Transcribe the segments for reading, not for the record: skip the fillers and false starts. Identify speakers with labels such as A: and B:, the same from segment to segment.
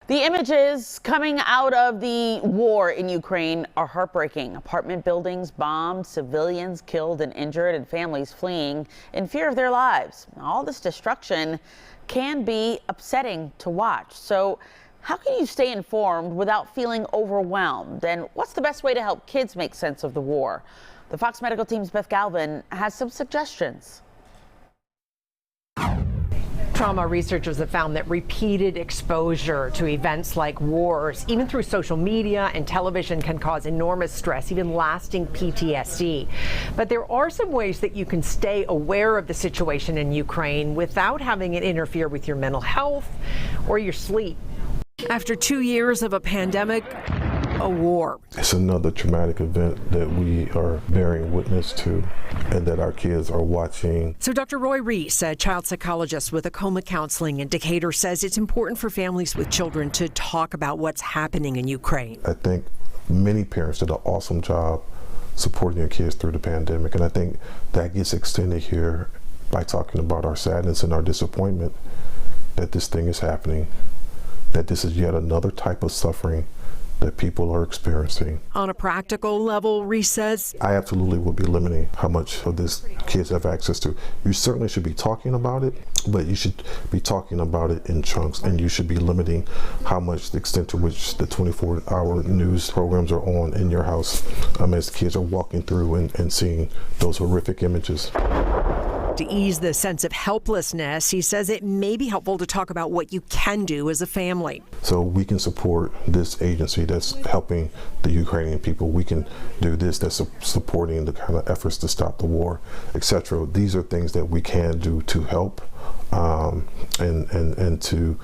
A: The images coming out of the war in Ukraine are heartbreaking. Apartment buildings bombed, civilians killed and injured, and families fleeing in fear of their lives. All this destruction can be upsetting to watch. So how can you stay informed without feeling overwhelmed? And what's the best way to help kids make sense of the war? The Fox Medical Team's Beth Galvin has some suggestions.
B: Trauma researchers have found that repeated exposure to events like wars, even through social media and television, can cause enormous stress, even lasting PTSD. But there are some ways that you can stay aware of the situation in Ukraine without having it interfere with your mental health or your sleep. After 2 years of a pandemic, a war.
C: It's another traumatic event that we are bearing witness to and that our kids are watching.
B: So Dr. Roy Reese, a child psychologist with a coma counseling indicator, says it's important for families with children to talk about what's happening in Ukraine.
C: I think many parents did an awesome job supporting their kids through the pandemic, and I think that gets extended here by talking about our sadness and our disappointment that this thing is happening, that this is yet another type of suffering that people are experiencing.
B: On a practical level, Reese says,
C: I absolutely will be limiting how much of this kids have access to. You certainly should be talking about it, but you should be talking about it in chunks, and you should be limiting how much, the extent to which the 24-hour news programs are on in your house as kids are walking through and seeing those horrific images.
B: To ease the sense of helplessness, he says it may be helpful to talk about what you can do as a family.
C: So we can support this agency that's helping the Ukrainian people. We can do this, that's supporting the kind of efforts to stop the war, etc. These are things that we can do to help and to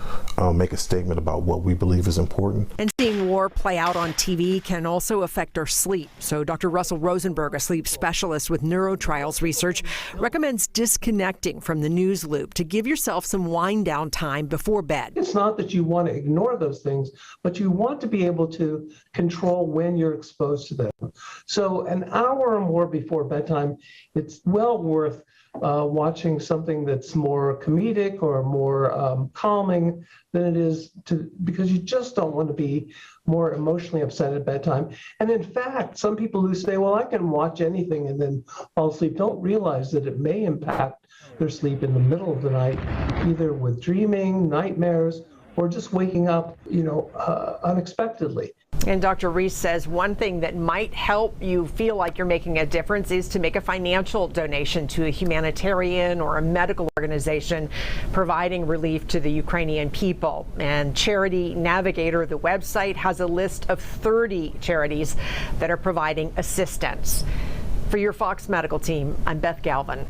C: make a statement about what we believe is important.
B: And seeing war play out on TV can also affect our sleep. So Dr. Russell Rosenberg, a sleep specialist with NeuroTrials Research, recommends disconnecting from the news loop to give yourself some wind down time before bed.
D: It's not that you want to ignore those things, but you want to be able to control when you're exposed to them. So an hour or more before bedtime, it's well worth watching something that's more comedic or more calming than it is because you just don't want to be more emotionally upset at bedtime. And in fact, some people who say, well, I can watch anything and then fall asleep, don't realize that it may impact their sleep in the middle of the night, either with dreaming, nightmares, or just waking up, unexpectedly.
B: And Dr. Reese says one thing that might help you feel like you're making a difference is to make a financial donation to a humanitarian or a medical organization providing relief to the Ukrainian people. And Charity Navigator, the website, has a list of 30 charities that are providing assistance. For your Fox Medical Team, I'm Beth Galvin.